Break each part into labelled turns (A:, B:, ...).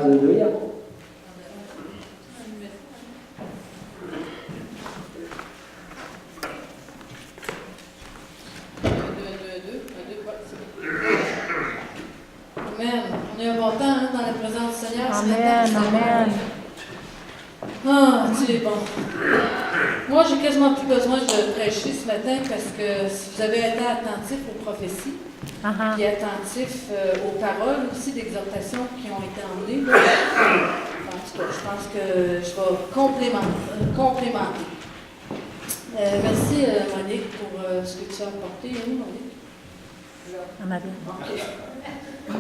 A: Alléluia.
B: Amen. On est un bon temps dans la présence du Seigneur.
C: Amen, amen.
B: Ah, tu es bon. Moi, j'ai quasiment plus besoin de prêcher ce matin parce que si vous avez été attentif aux prophéties, et attentif aux paroles aussi d'exhortation qui ont été emmenées, là, en tout cas, je pense que je vais complémenter. Merci, Monique, pour ce que tu as apporté. Où, Monique?
C: En avant.
B: Okay.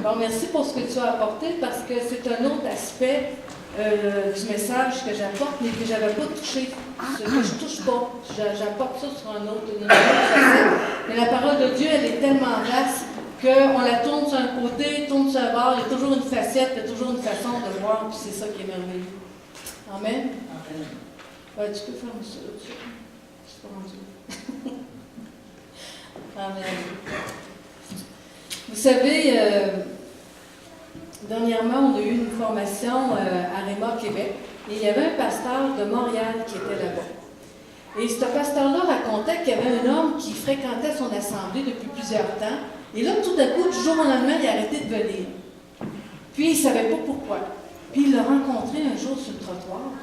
B: Bon, merci pour ce que tu as apporté parce que c'est un autre aspect du message que j'apporte, mais que je n'avais pas touché, que je ne touche pas. J'apporte ça sur une autre facette. Mais la parole de Dieu, elle est tellement vaste qu'on la tourne sur un côté, tourne sur un bord, il y a toujours une facette, il y a toujours une façon de voir, puis c'est ça qui est merveilleux. Amen? Amen. Tu peux faire ça là-dessus. Je suis pas rendue. Amen. Vous savez, dernièrement, on a eu une formation à Réma, Québec, et il y avait un pasteur de Montréal qui était là-bas. Et ce pasteur-là racontait qu'il y avait un homme qui fréquentait son assemblée depuis plusieurs temps, et là, tout d'un coup, du jour au lendemain, il a arrêté de venir. Puis, il ne savait pas pourquoi. Puis, il l'a rencontré un jour sur le trottoir,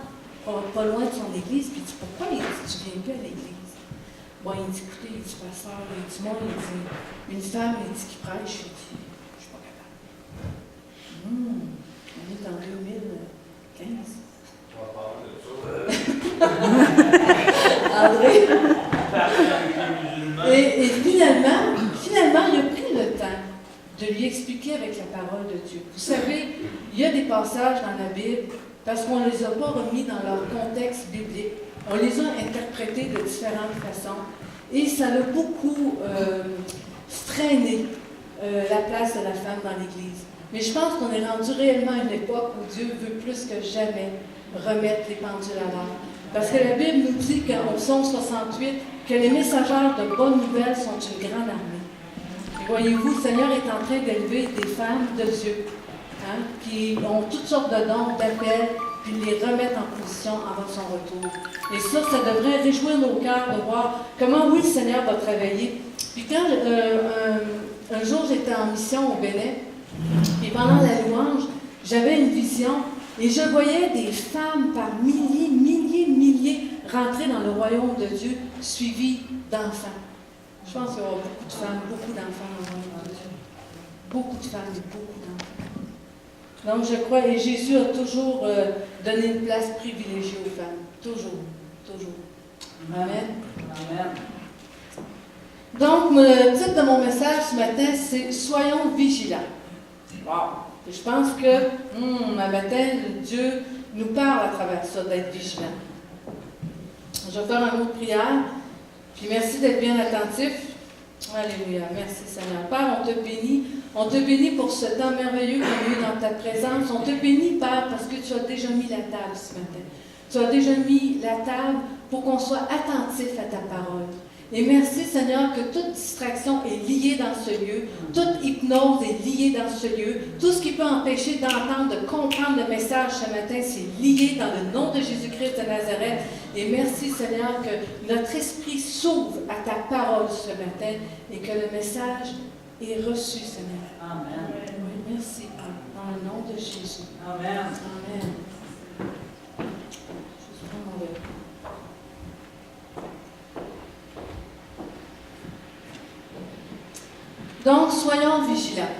B: pas loin de son église, puis il dit, pourquoi il dit, tu ne viens plus à l'église? Bon, il dit, écoutez, il dit, pasteur, il dit, moi, il dit, une femme, il dit, qui prêche, il dit, je suis pas capable. On est en 2015. André. Et finalement, il a pris le temps de lui expliquer avec la parole de Dieu. Vous savez, il y a des passages dans la Bible, parce qu'on ne les a pas remis dans leur contexte biblique. On les a interprétés de différentes façons. Et ça a beaucoup freiné la place de la femme dans l'Église. Mais je pense qu'on est rendu réellement à une époque où Dieu veut plus que jamais remettre les pendules à l'heure. Parce que la Bible nous dit qu'en Psaume 68, que les messagers de bonnes nouvelles sont une grande armée. Et voyez-vous, le Seigneur est en train d'élever des femmes de Dieu, qui ont toutes sortes de dons, d'appels, puis les remettre en position avant son retour. Et ça devrait réjouir nos cœurs de voir comment, oui, le Seigneur va travailler. Puis quand un jour, j'étais en mission au Bénin, et pendant la louange, j'avais une vision, et je voyais des femmes par milliers rentrer dans le royaume de Dieu, suivies d'enfants. Je pense qu'il y aura beaucoup de femmes, beaucoup d'enfants dans le royaume de Dieu. Beaucoup de femmes et beaucoup d'enfants. Donc, je crois, et Jésus a toujours donné une place privilégiée aux femmes. Toujours. Amen.
A: Amen.
B: Donc, le titre de mon message ce matin, c'est « Soyons vigilants ». Wow! Et je pense que, un matin, Dieu nous parle à travers ça, d'être vigilants. Je vais faire un mot de prière, puis merci d'être bien attentif. Alléluia. Merci Seigneur. Père, on te bénit. On te bénit pour ce temps merveilleux qu'on a eu dans ta présence. On te bénit, Père, parce que tu as déjà mis la table ce matin. Tu as déjà mis la table pour qu'on soit attentif à ta parole. Et merci, Seigneur, que toute distraction est liée dans ce lieu, toute hypnose est liée dans ce lieu, tout ce qui peut empêcher d'entendre, de comprendre le message ce matin, c'est lié dans le nom de Jésus-Christ de Nazareth. Et merci, Seigneur, que notre esprit s'ouvre à ta parole ce matin et que le message est reçu, Seigneur.
A: Amen.
B: Oui, merci, dans le nom de Jésus.
A: Amen.
B: Amen. Je prends mon verre. Donc, soyons vigilants.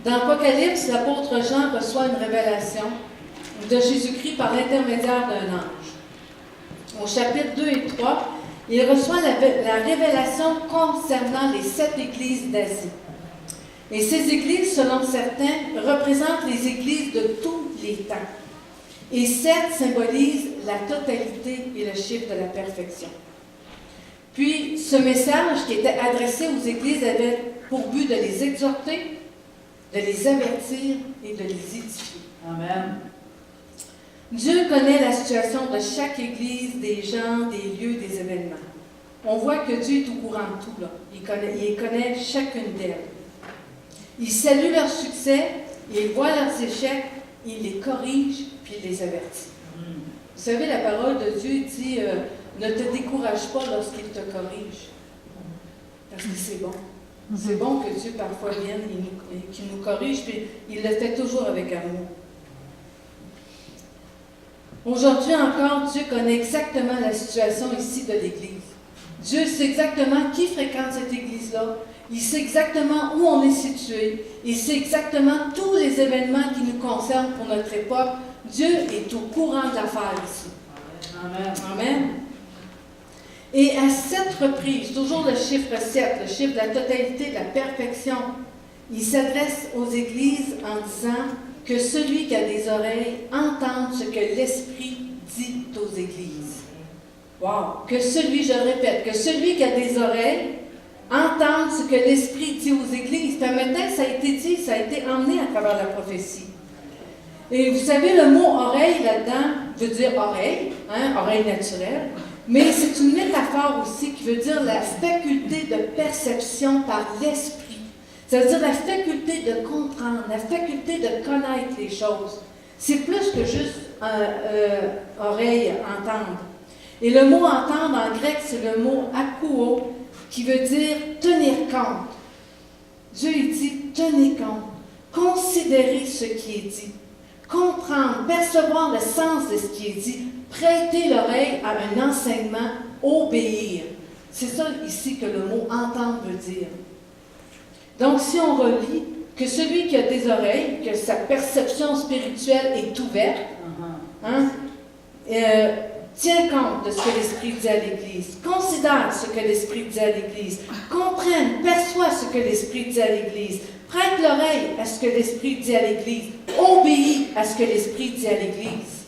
B: Dans l'Apocalypse, l'apôtre Jean reçoit une révélation de Jésus-Christ par l'intermédiaire d'un ange. Au chapitre 2 et 3, il reçoit la révélation concernant les 7 églises d'Asie. Et ces églises, selon certains, représentent les églises de tous les temps. Et 7 symbolisent la totalité et le chiffre de la perfection. Puis, ce message qui était adressé aux églises avait pour but de les exhorter, de les avertir et de les édifier.
A: Amen.
B: Dieu connaît la situation de chaque église, des gens, des lieux, des événements. On voit que Dieu est au courant de tout, là. Il connaît chacune d'elles. Il salue leur succès il voit leurs échecs, il les corrige, puis il les avertit. Vous savez, la parole de Dieu dit ne te décourage pas lorsqu'il te corrige. Parce que c'est bon. C'est bon que Dieu parfois vienne et qu'il nous corrige, puis il le fait toujours avec amour. Aujourd'hui encore, Dieu connaît exactement la situation ici de l'Église. Dieu sait exactement qui fréquente cette Église-là. Il sait exactement où on est situé. Il sait exactement tous les événements qui nous concernent pour notre époque. Dieu est au courant de l'affaire ici.
A: Amen.
B: Amen. Et à 7 reprises, toujours le chiffre 7, le chiffre de la totalité, de la perfection, il s'adresse aux églises en disant que celui qui a des oreilles entende ce que l'Esprit dit aux églises. Wow! Que celui, je le répète, que celui qui a des oreilles entende ce que l'Esprit dit aux églises. Puis un matin, ça a été dit, ça a été emmené à travers la prophétie. Et vous savez, le mot oreille là-dedans veut dire oreille, oreille naturelle, mais c'est une métaphore aussi qui veut dire la faculté de perception par l'Esprit. Ça veut dire la faculté de comprendre, la faculté de connaître les choses. C'est plus que juste oreille, entendre. Et le mot entendre en grec, c'est le mot akouo, qui veut dire tenir compte. Dieu il dit tenez compte, considérez ce qui est dit, comprendre, percevoir le sens de ce qui est dit, prêter l'oreille à un enseignement, obéir. C'est ça ici que le mot entendre veut dire. Donc si on relit que celui qui a des oreilles, que sa perception spirituelle est ouverte, tient compte de ce que l'Esprit dit à l'Église, considère ce que l'Esprit dit à l'Église, comprenne, perçoit ce que l'Esprit dit à l'Église, prête l'oreille à ce que l'Esprit dit à l'Église, obéit à ce que l'Esprit dit à l'Église.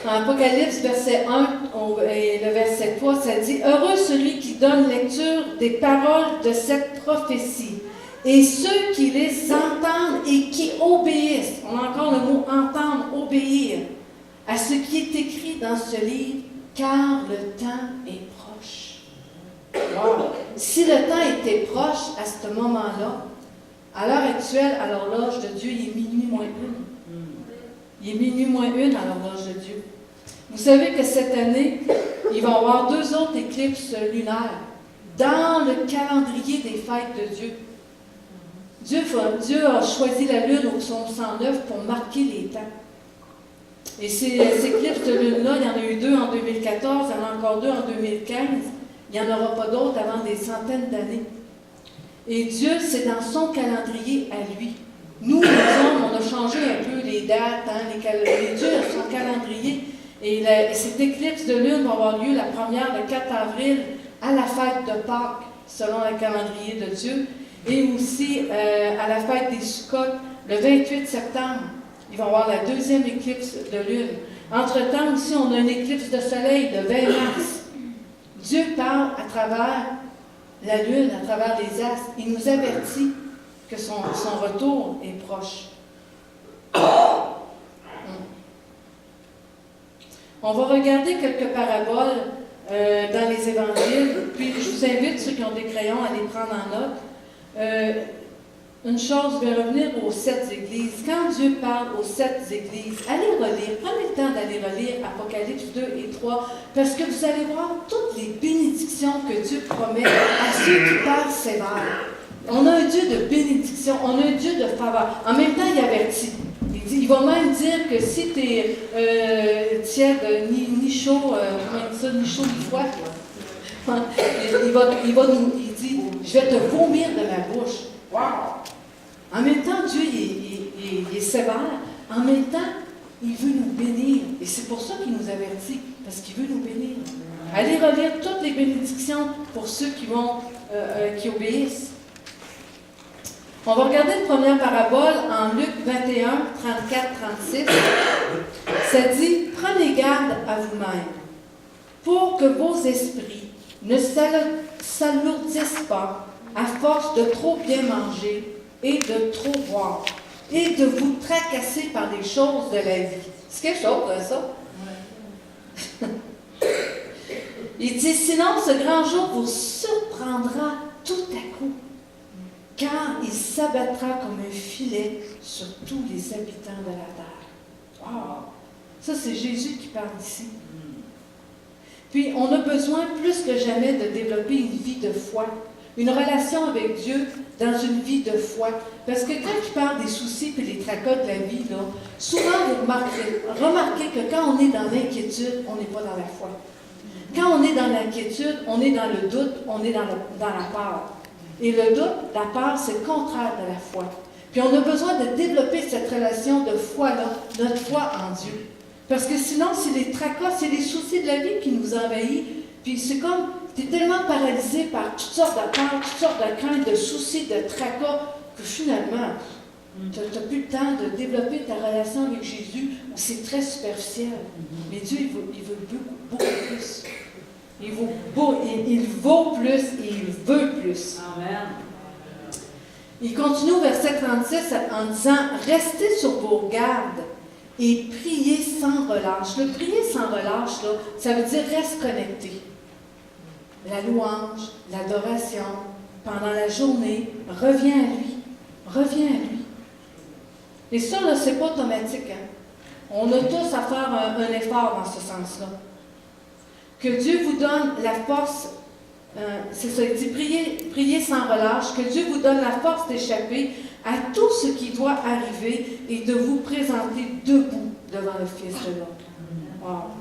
B: En Apocalypse, verset 1 et le verset 3, ça dit « Heureux celui qui donne lecture des paroles de cette prophétie, et ceux qui les entendent et qui obéissent. » On a encore le mot « entendre »,« obéir » à ce qui est écrit dans ce livre, car le temps est proche. Wow. Si le temps était proche à ce moment-là, à l'heure actuelle, à l'horloge de Dieu, il est minuit moins 1. Il est minuit moins 1 à l'horloge de Dieu. Vous savez que cette année, il va y avoir 2 autres éclipses lunaires dans le calendrier des fêtes de Dieu. Dieu a choisi la lune au psaume 109 pour marquer les temps. Et ces éclipses de lune-là, il y en a eu 2 en 2014, il y en a encore 2 en 2015. Il n'y en aura pas d'autres avant des centaines d'années. Et Dieu, c'est dans son calendrier à lui. Nous, les hommes, on a changé un peu les dates, les Dieu a son calendrier. Et cette éclipse de lune va avoir lieu la première, le 4 avril, à la fête de Pâques, selon le calendrier de Dieu. Et aussi à la fête des Sukkoth, le 28 septembre. Il va y avoir la 2e éclipse de lune. Entre-temps aussi, on a une éclipse de soleil le 20 mars. Dieu parle à travers la lune, à travers les astres. Il nous avertit que son retour est proche. On va regarder quelques paraboles dans les évangiles, puis je vous invite, ceux qui ont des crayons, à les prendre en note. Une chose, je vais revenir aux 7 églises. Quand Dieu parle aux 7 églises, allez relire, prenez le temps d'aller relire Apocalypse 2 et 3, parce que vous allez voir toutes les bénédictions que Dieu promet à ceux qui parlent sévère. On a un Dieu de bénédiction, on a un Dieu de faveur. En même temps, il avertit. Il va même dire que si tu es tiède, ni chaud, ni chaud ni froid, il dit, je vais te vomir de ma bouche. Wow! En même temps, Dieu il est sévère. En même temps, il veut nous bénir. Et c'est pour ça qu'il nous avertit, parce qu'il veut nous bénir. Allez relire toutes les bénédictions pour ceux qui obéissent. On va regarder une première parabole en Luc 21, 34, 36. Ça dit « Prenez garde à vous-même, pour que vos esprits ne s'alourdissent pas à force de trop bien manger et de trop boire, et de vous tracasser par les choses de la vie. » C'est quelque chose, ça? Il dit « Sinon, ce grand jour vous surprendra tout à coup, car il il s'abattra comme un filet sur tous les habitants de la terre. Wow! Ça, c'est Jésus qui parle ici. Puis, on a besoin plus que jamais de développer une vie de foi, une relation avec Dieu dans une vie de foi. Parce que quand il parle des soucis et des tracas de la vie, là, souvent vous remarquez que quand on est dans l'inquiétude, on n'est pas dans la foi. Quand on est dans l'inquiétude, on est dans le doute, on est dans la peur. Et le doute, la peur, c'est le contraire de la foi. Puis on a besoin de développer cette relation de foi-là, notre foi en Dieu. Parce que sinon, c'est les tracas, c'est les soucis de la vie qui nous envahissent. Puis c'est comme, tu es tellement paralysé par toutes sortes de peurs, toutes sortes de craintes, de soucis, de tracas, que finalement, tu n'as plus le temps de développer ta relation avec Jésus. C'est très superficiel. Mais Dieu, il veut beaucoup plus. Il vaut plus et il veut plus.
A: Amen.
B: Il continue au verset 36 en disant « Restez sur vos gardes et priez sans relâche. » Le prier sans relâche, là, ça veut dire reste connecté. La louange, l'adoration, pendant la journée, reviens à lui. Reviens à lui. Et ça, là, c'est pas automatique. Hein? On a tous à faire un effort dans ce sens-là. Que Dieu vous donne la force, c'est ça, il dit priez sans relâche, que Dieu vous donne la force d'échapper à tout ce qui doit arriver et de vous présenter debout devant le Fils de l'homme. Wow.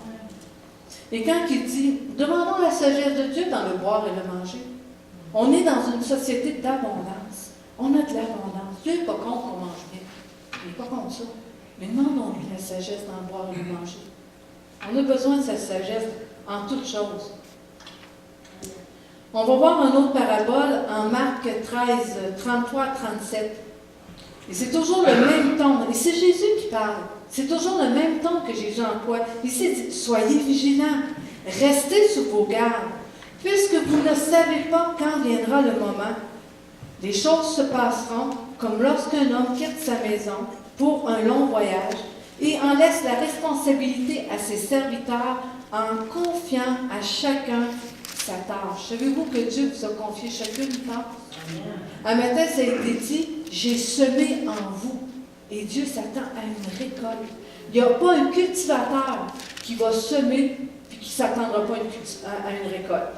B: Et quand il dit, demandons la sagesse de Dieu dans le boire et le manger. On est dans une société d'abondance. On a de l'abondance. Dieu n'est pas contre qu'on mange bien. Il n'est pas contre ça. Mais demandons-lui la sagesse dans le boire et le manger. On a besoin de sa sagesse en toutes choses. On va voir une autre parabole en Marc 13, 33 à 37. Et c'est toujours le même ton. Et c'est Jésus qui parle. C'est toujours le même ton que Jésus emploie. Ici, il dit, soyez vigilants. Restez sur vos gardes. Puisque vous ne savez pas quand viendra le moment, les choses se passeront comme lorsqu'un homme quitte sa maison pour un long voyage et en laisse la responsabilité à ses serviteurs en confiant à chacun sa tâche. Savez-vous que Dieu vous a confié chacune une tâche? Un matin, ça a été dit, j'ai semé en vous. Et Dieu s'attend à une récolte. Il n'y a pas un cultivateur qui va semer et qui ne s'attendra pas à une récolte.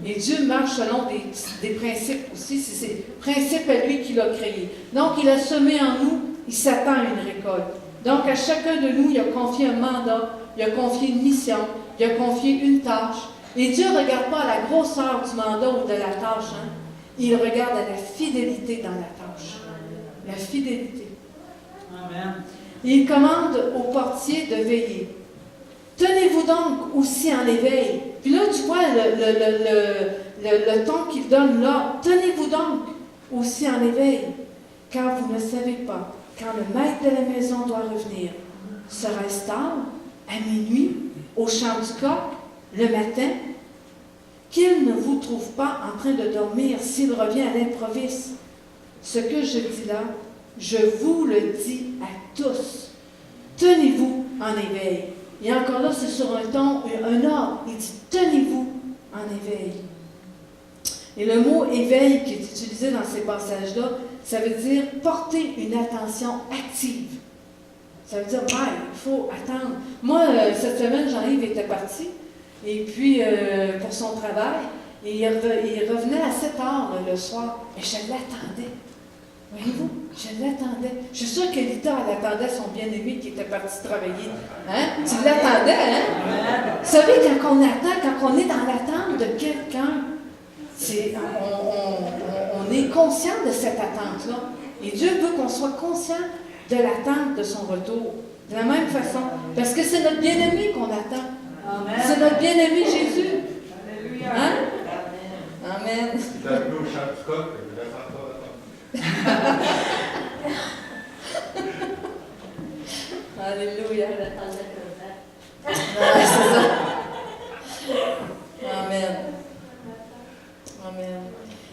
B: Et Dieu marche selon des principes aussi. C'est ces principes à lui qu'il a créés. Donc, il a semé en nous, il s'attend à une récolte. Donc, à chacun de nous, il a confié un mandat, il a confié une mission, il a confié une tâche. Et Dieu ne regarde pas à la grosseur du mandat ou de la tâche. Hein? Il regarde à la fidélité dans la tâche. La fidélité.
A: Amen.
B: Il commande au portier de veiller. Tenez-vous donc aussi en éveil. Puis là, tu vois le ton qu'il donne là. Tenez-vous donc aussi en éveil, car vous ne savez pas quand le maître de la maison doit revenir. Sera-ce tard, à minuit, au chant du coq, le matin? Qu'il ne vous trouve pas en train de dormir s'il revient à l'improviste. Ce que je dis là, je vous le dis à tous. Tenez-vous en éveil. Et encore là, c'est sur un ton, un ordre. Il dit, tenez-vous en éveil. Et le mot éveil qui est utilisé dans ces passages-là, ça veut dire porter une attention active. Ça veut dire, il faut attendre. Moi, cette semaine, Jean-Yves était parti, et puis pour son travail, et il revenait à 7 heures le soir, et je l'attendais. Voyez-vous, je l'attendais. Je suis sûre qu'Elita, elle attendait son bien-aimé qui était parti travailler. Hein? Tu l'attendais, hein? Vous savez, quand on attend, quand on est dans l'attente de quelqu'un, on est conscient de cette attente-là. Et Dieu veut qu'on soit conscient de l'attente de son retour. De la même façon. Parce que c'est notre bien-aimé qu'on attend.
A: Amen.
B: C'est notre bien-aimé Jésus.
A: Alléluia.
B: Hein? Amen.
D: Il t'a appelé au chant du coq, il voulait faire ça.
B: Alléluia. Ouais, c'est ça. Amen. Amen.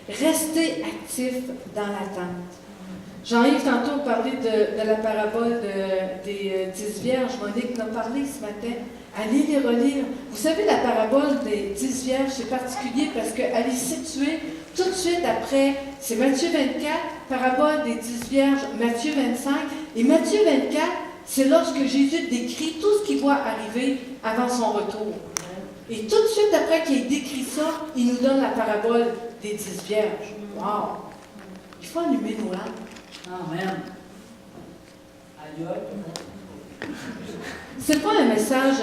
B: Restez actifs dans l'attente. Jean-Yves, tantôt, parlait de la parabole des 10 vierges. Monique en a parlé ce matin. Allez les relire. Vous savez, la parabole des 10 vierges, c'est particulier parce qu'elle est située tout de suite après. C'est Matthieu 24, parabole des 10 vierges, Matthieu 25. Et Matthieu 24, c'est lorsque Jésus décrit tout ce qui va arriver avant son retour. Et tout de suite après qu'il décrit ça, il nous donne la parabole des 10 vierges. Wow! Il faut allumer nos lampes.
A: Amen. Aïe, aïe.
B: C'est pas un message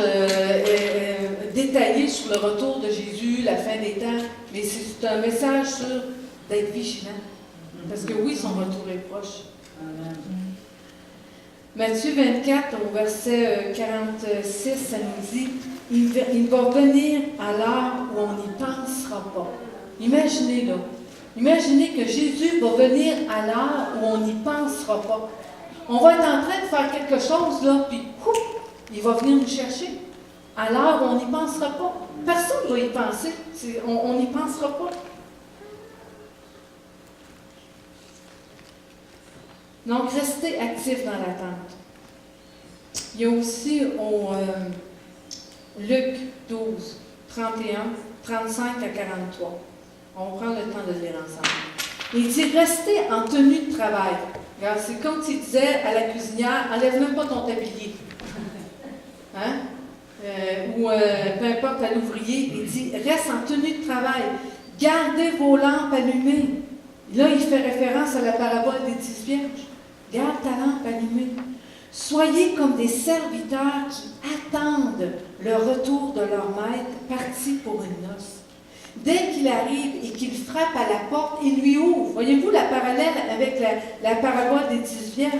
B: détaillé sur le retour de Jésus, la fin des temps, mais c'est un message sur d'être vigilant. Parce que oui, son retour est proche.
A: Amen.
B: Matthieu 24, au verset 46, ça nous dit « Il va venir à l'heure où on n'y pensera pas. » Imaginez là. Imaginez que Jésus va venir à l'heure où on n'y pensera pas. On va être en train de faire quelque chose là, puis ouf, il va venir nous chercher. À l'heure où on n'y pensera pas. Personne ne va y penser. On n'y pensera pas. Donc, restez actifs dans l'attente. Il y a aussi au Luc 12, 31, 35 à 43. On va prendre le temps de le lire ensemble. Il dit, restez en tenue de travail. Regarde, c'est comme s'il disait à la cuisinière, enlève même pas ton tablier. Hein? Ou peu importe à l'ouvrier, il dit, reste en tenue de travail. Gardez vos lampes allumées. Là, il fait référence à la parabole des 10 vierges. Garde ta lampe allumée. Soyez comme des serviteurs qui attendent le retour de leur maître parti pour une noce. Dès qu'il arrive et qu'il frappe à la porte, il lui ouvre. Voyez-vous la parallèle avec la parabole des 10 vierges?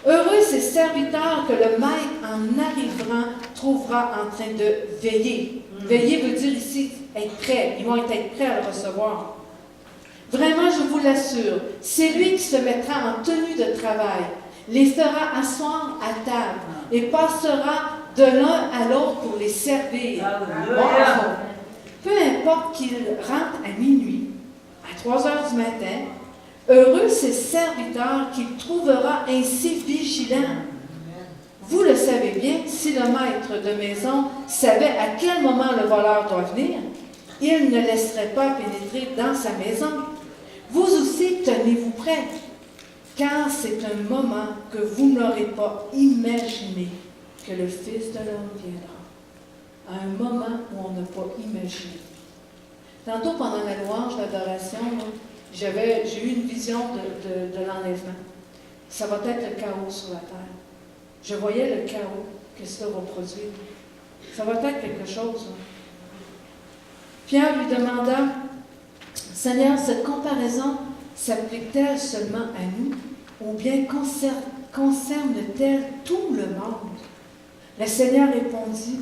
B: Heureux ces serviteurs que le maître, en arrivant, trouvera en train de veiller. Veiller veut dire ici être prêt. Ils vont être prêts à le recevoir. Vraiment, je vous l'assure, c'est lui qui se mettra en tenue de travail, les fera asseoir à table et passera de l'un à l'autre pour les servir.
A: Alléluia.
B: Peu importe qu'il rentre à minuit, à 3 heures du matin, heureux ces serviteurs qu'il trouvera ainsi vigilants. Vous le savez bien, si le maître de maison savait à quel moment le voleur doit venir, il ne laisserait pas pénétrer dans sa maison. Vous aussi, tenez-vous prêts, car c'est un moment que vous n'aurez pas imaginé que le Fils de l'homme viendra. À un moment où on n'a pas imaginé. Tantôt, pendant la louange, l'adoration, j'ai eu une vision de l'enlèvement. Ça va être le chaos sur la terre. Je voyais le chaos que cela va produire. Ça va être quelque chose. Hein. Pierre lui demanda, Seigneur, cette comparaison s'applique-t-elle seulement à nous ou bien concerne-t-elle tout le monde? Le Seigneur répondit,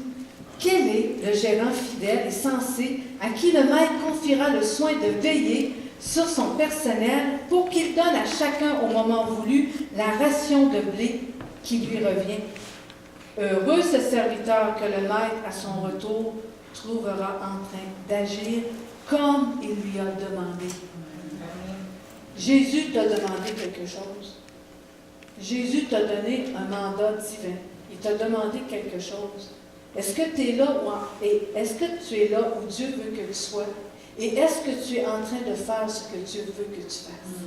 B: quel est le gérant fidèle et sensé à qui le maître confiera le soin de veiller sur son personnel pour qu'il donne à chacun au moment voulu la ration de blé qui lui revient? Heureux ce serviteur que le maître à son retour trouvera en train d'agir comme il lui a demandé. Jésus t'a demandé quelque chose. Jésus t'a donné un mandat divin. Il t'a demandé quelque chose. Est-ce que tu es là est-ce que tu es là où Dieu veut que tu sois? Et est-ce que tu es en train de faire ce que Dieu veut que tu fasses?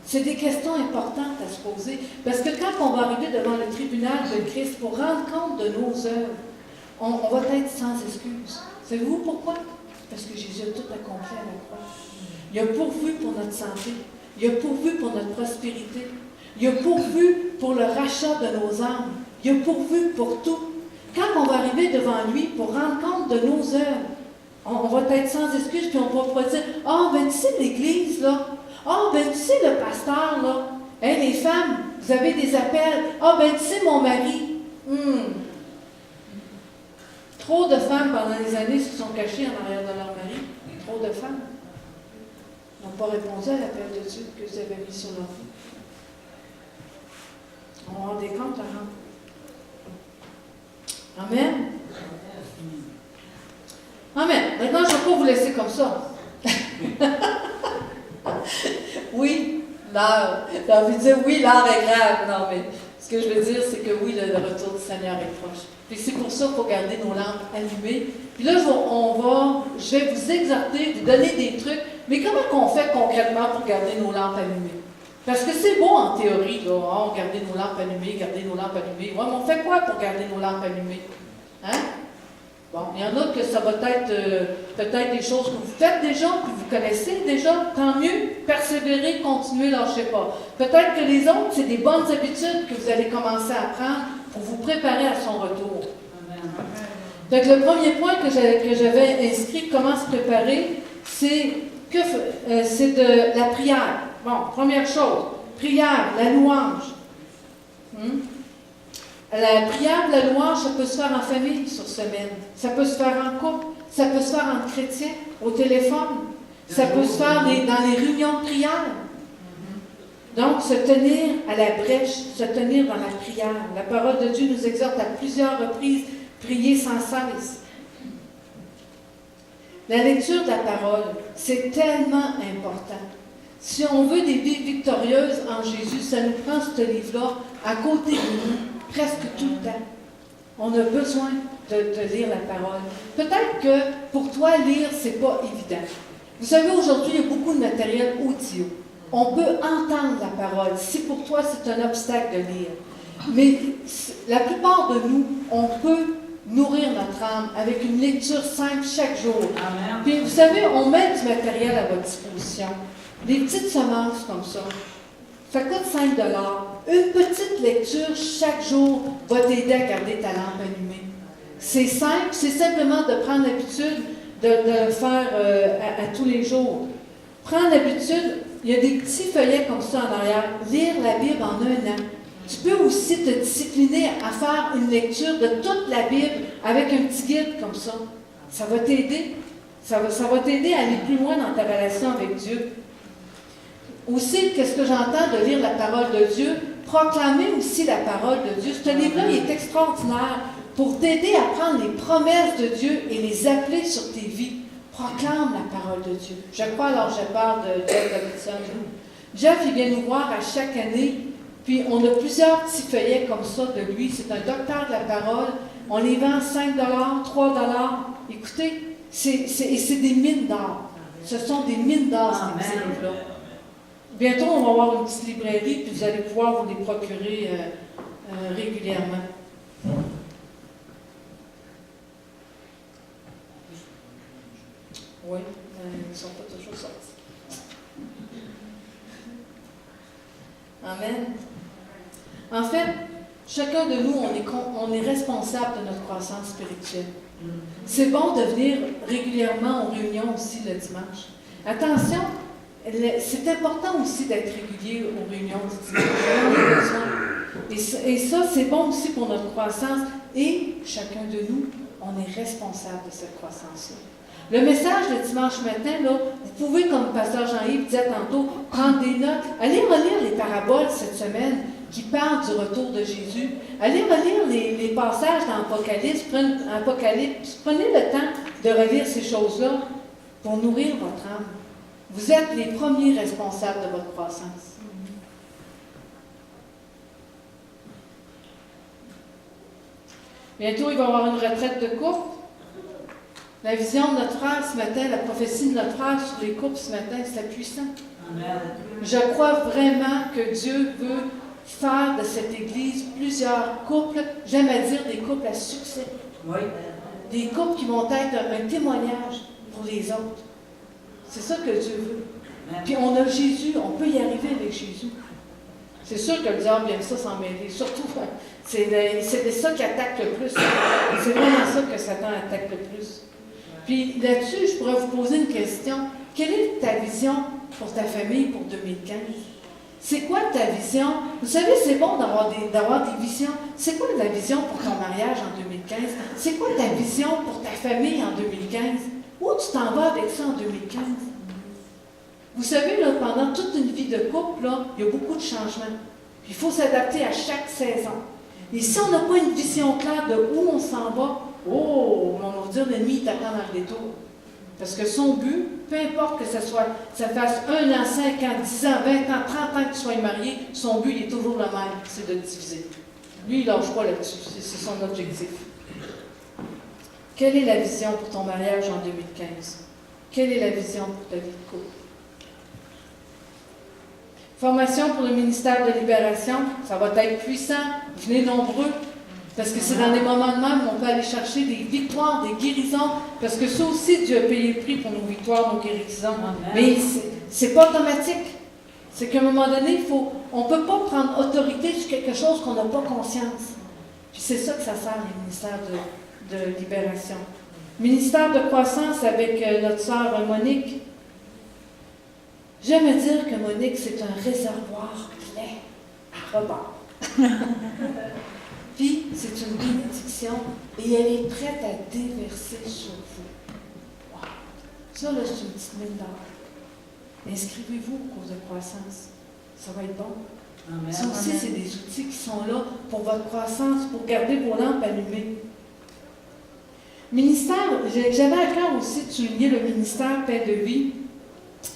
B: C'est des questions importantes à se poser. Parce que quand on va arriver devant le tribunal de Christ pour rendre compte de nos œuvres, on va être sans excuse. Savez-vous pourquoi? Parce que Jésus a tout accompli à la croix. Il a pourvu pour notre santé. Il a pourvu pour notre prospérité. Il a pourvu pour le rachat de nos âmes. Il a pourvu pour tout. Quand on va arriver devant lui pour rendre compte de nos œuvres, on va être sans excuse, puis on va pas dire « Ah, ben tu sais l'église, là. Ah, ben tu sais le pasteur, là. Hey, les femmes, vous avez des appels. Ah, ben tu sais mon mari. Trop de femmes, pendant des années, se sont cachées en arrière de leur mari. Trop de femmes n'ont pas répondu à l'appel de Dieu que vous avez mis sur leur vie. On rend des comptes, hein? Amen. Amen. Maintenant, je ne vais pas vous laisser comme ça. Oui, l'art. J'ai envie de dire oui, l'art est grave. Non, mais ce que je veux dire, c'est que oui, le retour du Seigneur est proche. Puis c'est pour ça qu'il faut garder nos lampes allumées. Puis là, je vais vous exhorter, vous donner des trucs. Mais comment qu'on fait concrètement pour garder nos lampes allumées? Parce que c'est beau en théorie, là, garder nos lampes allumées, garder nos lampes allumées. Ouais, mais on fait quoi pour garder nos lampes allumées? Hein? Bon, il y en a que ça va être peut-être des choses que vous faites déjà, que vous connaissez déjà, tant mieux, persévérer, continuer, lâchez pas. Peut-être que les autres, c'est des bonnes habitudes que vous allez commencer à prendre pour vous préparer à son retour. Donc, le premier point que j'avais inscrit, comment se préparer, c'est de la prière. Bon, première chose, prière, la louange. La prière, la louange, ça peut se faire en famille sur semaine. Ça peut se faire en couple. Ça peut se faire entre chrétiens, au téléphone. Ça peut se faire dans les réunions de prière. Donc, se tenir à la brèche, se tenir dans la prière. La parole de Dieu nous exhorte à plusieurs reprises, prier sans cesse. La lecture de la parole, c'est tellement important. Si on veut des vies victorieuses en Jésus, ça nous prend ce livre-là à côté de nous, presque tout le temps. On a besoin de lire la parole. Peut-être que pour toi, lire, c'est pas évident. Vous savez, aujourd'hui, il y a beaucoup de matériel audio. On peut entendre la parole. Si pour toi, c'est un obstacle de lire. Mais la plupart de nous, on peut nourrir notre âme avec une lecture simple chaque jour.
A: Amen.
B: Puis, vous savez, on met du matériel à votre disposition. Des petites semences comme ça. Ça coûte 5 $. Une petite lecture chaque jour va t'aider à garder ta lampe allumée. C'est simple, c'est simplement de prendre l'habitude de le faire à tous les jours. Prendre l'habitude, il y a des petits feuillets comme ça en arrière. Lire la Bible en 1 an. Tu peux aussi te discipliner à faire une lecture de toute la Bible avec un petit guide comme ça. Ça va t'aider. Ça va t'aider à aller plus loin dans ta relation avec Dieu. Aussi, qu'est-ce que j'entends de lire la parole de Dieu? Proclamer aussi la parole de Dieu. Ce livre-là, il est extraordinaire pour t'aider à prendre les promesses de Dieu et les appeler sur tes vies. Proclame la parole de Dieu. Je crois, alors je parle de Jeff Davidson. Jeff, il vient nous voir à chaque année, puis on a plusieurs petits feuillets comme ça de lui. C'est un docteur de la parole. On les vend 5 $, 3 $. Écoutez, c'est des mines d'or. Ce sont des mines d'or, ces petits livres-là. Bientôt, on va avoir une petite librairie, puis vous allez pouvoir vous les procurer régulièrement. Oui, ils ne sont pas toujours sortis. Amen. En fait, chacun de nous, on est responsable de notre croissance spirituelle. C'est bon de venir régulièrement aux réunions aussi le dimanche. Attention, c'est important aussi d'être régulier aux réunions du dimanche. On en a besoin. Et ça, c'est bon aussi pour notre croissance. Et chacun de nous, on est responsable de cette croissance-là. Le message le dimanche matin, là, vous pouvez, comme le pasteur Jean-Yves disait tantôt, prendre des notes. Allez relire les paraboles cette semaine qui parlent du retour de Jésus. Allez relire les passages dans Apocalypse. Prenez le temps de relire ces choses-là pour nourrir votre âme. Vous êtes les premiers responsables de votre croissance. Bientôt, il va y avoir une retraite de couple. La vision de notre frère ce matin, la prophétie de notre frère sur les couples ce matin, c'est puissant. Amen. Je crois vraiment que Dieu veut faire de cette Église plusieurs couples, j'aime à dire des couples à succès. Oui. Des couples qui vont être un témoignage pour les autres. C'est ça que Dieu veut. Amen. Puis on a Jésus, on peut y arriver avec Jésus. C'est sûr que le diable aime ça s'en mêler. Surtout, c'est ça qui attaque le plus. C'est vraiment ça que Satan attaque le plus. Puis là-dessus, je pourrais vous poser une question. Quelle est ta vision pour ta famille pour 2015? C'est quoi ta vision? Vous savez, c'est bon d'avoir des visions. C'est quoi la vision pour ton mariage en 2015? C'est quoi ta vision pour ta famille en 2015? Où tu t'en vas avec ça en 2015? Vous savez, là, pendant toute une vie de couple, là, il y a beaucoup de changements. Puis il faut s'adapter à chaque saison. Et si on n'a pas une vision claire de où on s'en va, on va dire l'ennemi t'attend dans le détour. Parce que son but, peu importe que ça fasse 1 an, 5 ans, 10 ans, 20 ans, 30 ans qu'il soit marié, son but il est toujours le même, c'est de diviser. Lui, il ne lâche pas là-dessus, c'est son objectif. Quelle est la vision pour ton mariage en 2015? Quelle est la vision pour ta vie de couple? Formation pour le ministère de Libération, ça va être puissant. Venez nombreux, parce que c'est dans des moments de même qu'on peut aller chercher des victoires, des guérisons, parce que ça aussi, Dieu a payé le prix pour nos victoires, nos guérisons. Mais c'est pas automatique. C'est qu'à un moment donné, on ne peut pas prendre autorité sur quelque chose qu'on n'a pas conscience. Puis c'est ça que ça sert, les ministères de Libération. Ministère de croissance avec notre sœur Monique. J'aime dire que Monique, c'est un réservoir plein à rebord. Puis, c'est une bénédiction et elle est prête à déverser sur vous. Wow. Ça, là, c'est une petite mine d'or. Inscrivez-vous au cours de croissance. Ça va être bon.
A: Amen.
B: Ça aussi, c'est des outils qui sont là pour votre croissance, pour garder vos lampes allumées. Ministère, j'avais à cœur aussi de souligner le ministère Paix de vie.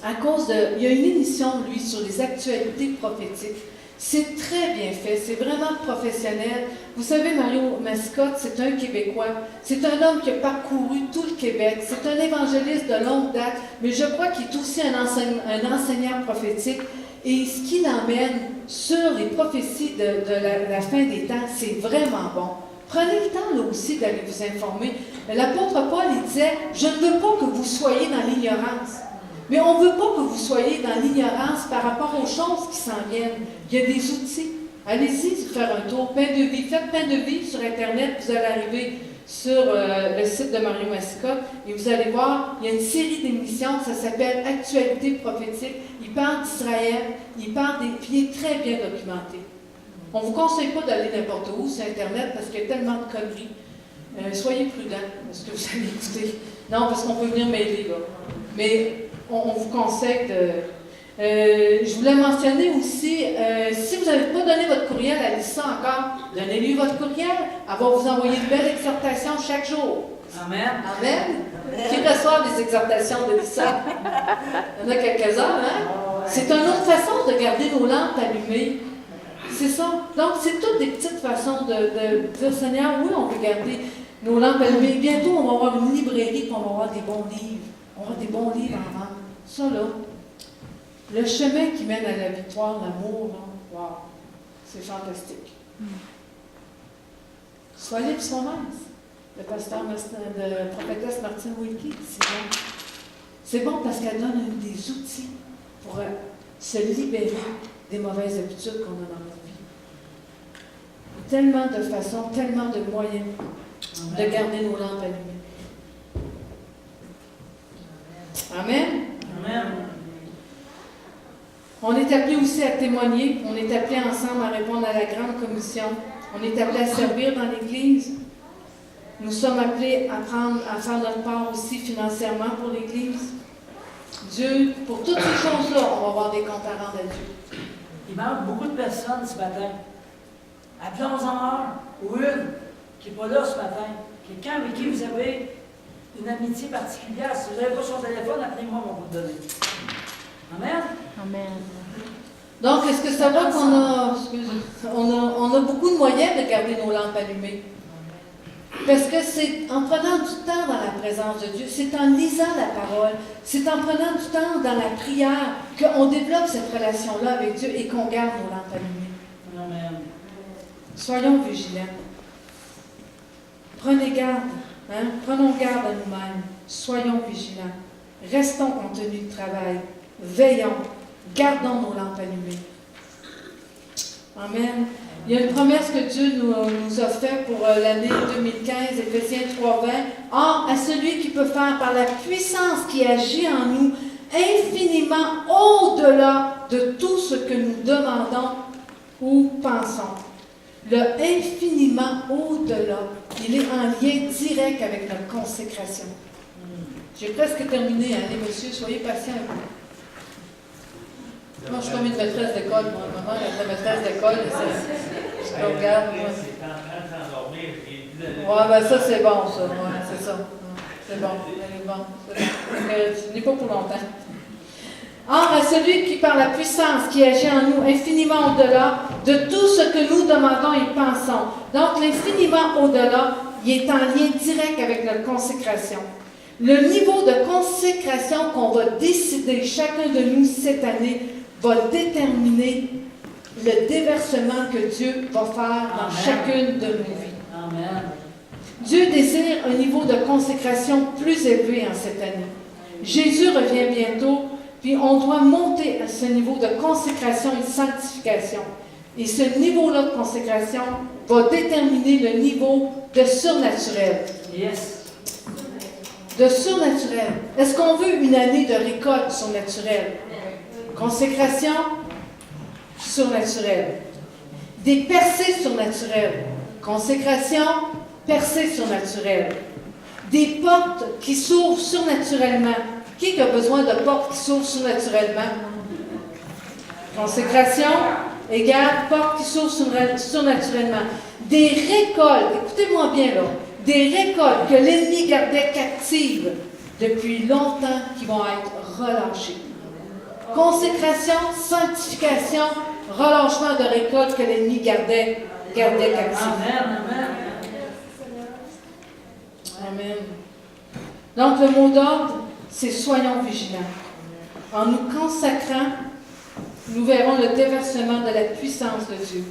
B: À cause de, il y a une émission, lui, sur les actualités prophétiques. C'est très bien fait, c'est vraiment professionnel. Vous savez, Mario Mascotte, c'est un Québécois. C'est un homme qui a parcouru tout le Québec. C'est un évangéliste de longue date, mais je crois qu'il est aussi un enseignant prophétique. Et ce qu'il emmène sur les prophéties de la fin des temps, c'est vraiment bon. Prenez le temps, là aussi, d'aller vous informer. L'apôtre Paul, il disait, « Je ne veux pas que vous soyez dans l'ignorance. » Mais on ne veut pas que vous soyez dans l'ignorance par rapport aux choses qui s'en viennent. Il y a des outils. Allez-y faire un tour. Pain de vie. Faites Pain de vie sur Internet. Vous allez arriver sur le site de Mario Mascotte et vous allez voir, il y a une série d'émissions, ça s'appelle Actualité prophétique. Il parle d'Israël, il parle des... Puis il est très bien documenté. On ne vous conseille pas d'aller n'importe où sur Internet parce qu'il y a tellement de conneries. Soyez prudents parce que vous allez écouter. Non, parce qu'on peut venir m'aider, là. Mais on vous conseille de... je voulais mentionner aussi, si vous n'avez pas donné votre courriel à Lisa encore, donnez-lui votre courriel. Elle va vous envoyer de belles exhortations chaque jour.
A: Amen.
B: Amen. Qui reçoivent des exhortations de Lisa? Il y en a quelques-uns, hein? C'est une autre façon de garder nos lampes allumées. C'est ça. Donc, c'est toutes des petites façons de dire, Seigneur, oui, on veut garder nos lampes allumées. Bientôt, on va avoir une librairie, puis on va avoir des bons livres. On va avoir des bons livres en vente. Ça, là, le chemin qui mène à la victoire, l'amour, là, wow, c'est fantastique. Sois libre, sois mince. Le pasteur de prophétesse Martine Wilkie, c'est bon. C'est bon parce qu'elle donne des outils pour se libérer des mauvaises habitudes qu'on a dans notre vie. Tellement de façons, tellement de moyens de garder nos lampes allumées. Amen.
A: Amen.
B: On est appelé aussi à témoigner. On est appelé ensemble à répondre à la grande commission. On est appelé à servir dans l'Église. Nous sommes appelés à faire notre part aussi financièrement pour l'Église. Dieu, pour toutes ces choses-là, on va avoir des comptes à rendre à Dieu.
A: Il manque beaucoup de personnes ce matin. Appelons-en un ou une qui n'est pas là ce matin. Quelqu'un avec qui vous avez une amitié particulière. Si vous n'avez pas son téléphone, appelez-moi, on va vous le donner. Amen.
C: Amen.
B: Donc, est-ce que ça va qu'on a, on a beaucoup de moyens de garder nos lampes allumées? Parce que c'est en prenant du temps dans la présence de Dieu, c'est en lisant la parole, c'est en prenant du temps dans la prière qu'on développe cette relation-là avec Dieu et qu'on garde nos lampes allumées.
A: Amen.
B: Soyons vigilants. Prenez garde. Hein? Prenons garde à nous-mêmes. Soyons vigilants. Restons en tenue de travail. Veillons. Gardons nos lampes allumées. Amen. Il y a une promesse que Dieu nous a faite pour l'année 2015, Éphésiens 3:20. Or, à celui qui peut faire par la puissance qui agit en nous, infiniment au-delà de tout ce que nous demandons ou pensons. Le infiniment au-delà, il est en lien direct avec notre consécration. J'ai presque terminé. Allez, monsieur, soyez patient. Moi, je suis comme une maîtresse d'école, moi. Maman, la maîtresse d'école, je regarde, moi. Ouais, ben ça, c'est bon, ça. Ouais, c'est ça. C'est bon, elle est bon. C'est bon. Tu n'es pas pour longtemps. Or, à celui qui, par la puissance qui agit en nous, infiniment au-delà de tout ce que nous demandons et pensons. Donc, l'infiniment au-delà, il est en lien direct avec notre consécration. Le niveau de consécration qu'on va décider, chacun de nous, cette année, va déterminer le déversement que Dieu va faire dans chacune de nos vies.
A: Amen.
B: Dieu désire un niveau de consécration plus élevé en cette année. Jésus revient bientôt, puis on doit monter à ce niveau de consécration et de sanctification. Et ce niveau-là de consécration va déterminer le niveau de surnaturel.
A: Yes.
B: De surnaturel. Est-ce qu'on veut une année de récolte surnaturelle? Consécration surnaturelle. Des percées surnaturelles. Consécration, percée surnaturelle. Des portes qui s'ouvrent surnaturellement. Qui a besoin de portes qui s'ouvrent surnaturellement? Consécration égale portes qui s'ouvrent surnaturellement. Des récoltes, écoutez-moi bien là, des récoltes que l'ennemi gardait captives depuis longtemps qui vont être relâchées. Consécration, sanctification, relâchement de récoltes que l'ennemi gardait captives.
A: Amen, amen.
B: Amen. Donc le mot d'ordre, c'est soyons vigilants. En nous consacrant, nous verrons le déversement de la puissance de Dieu.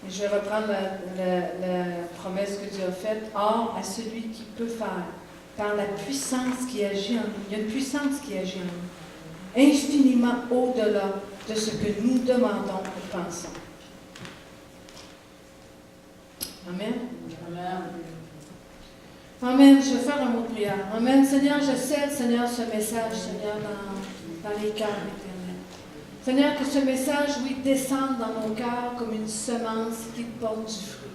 B: Et je vais reprendre la promesse que Dieu a faite. Or, à celui qui peut faire, par la puissance qui agit en nous. Il y a une puissance qui agit en nous. Infiniment au-delà de ce que nous demandons ou pensons. Amen.
A: Amen.
B: Amen. Je vais faire un mot de prière. Amen. Seigneur, je scelle, Seigneur, ce message, Seigneur, dans les cœurs éternels. Seigneur, que ce message, oui, descende dans nos cœurs comme une semence qui porte du fruit.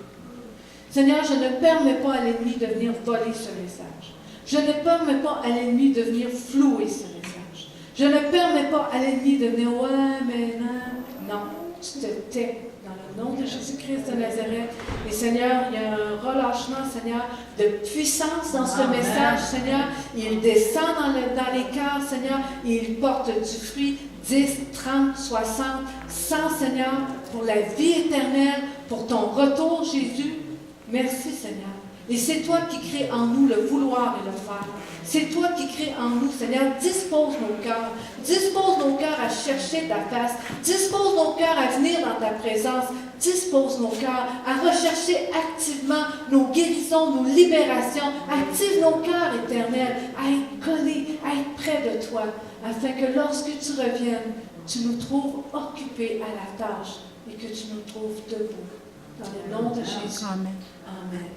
B: Seigneur, je ne permets pas à l'ennemi de venir voler ce message. Je ne permets pas à l'ennemi de venir flouer ce message. Je ne permets pas à l'ennemi de venir, ouais, mais non. Non, tu te tais. Dans le nom de Jésus-Christ de Nazareth. Et Seigneur, il y a un relâchement, Seigneur, de puissance dans ce message, Seigneur. Il descend dans les cœurs, Seigneur, et il porte du fruit 10, 30, 60, 100, Seigneur, pour la vie éternelle, pour ton retour, Jésus. Merci, Seigneur. Et c'est toi qui crées en nous le vouloir et le faire. C'est toi qui crées en nous, Seigneur. Dispose nos cœurs. Dispose nos cœurs à chercher ta face. Dispose nos cœurs à venir dans ta présence. Dispose nos cœurs à rechercher activement nos guérisons, nos libérations. Active nos cœurs éternels à être collés, à être près de toi, afin que lorsque tu reviennes, tu nous trouves occupés à la tâche et que tu nous trouves debout. Dans le nom de Jésus.
C: Amen.
B: Amen.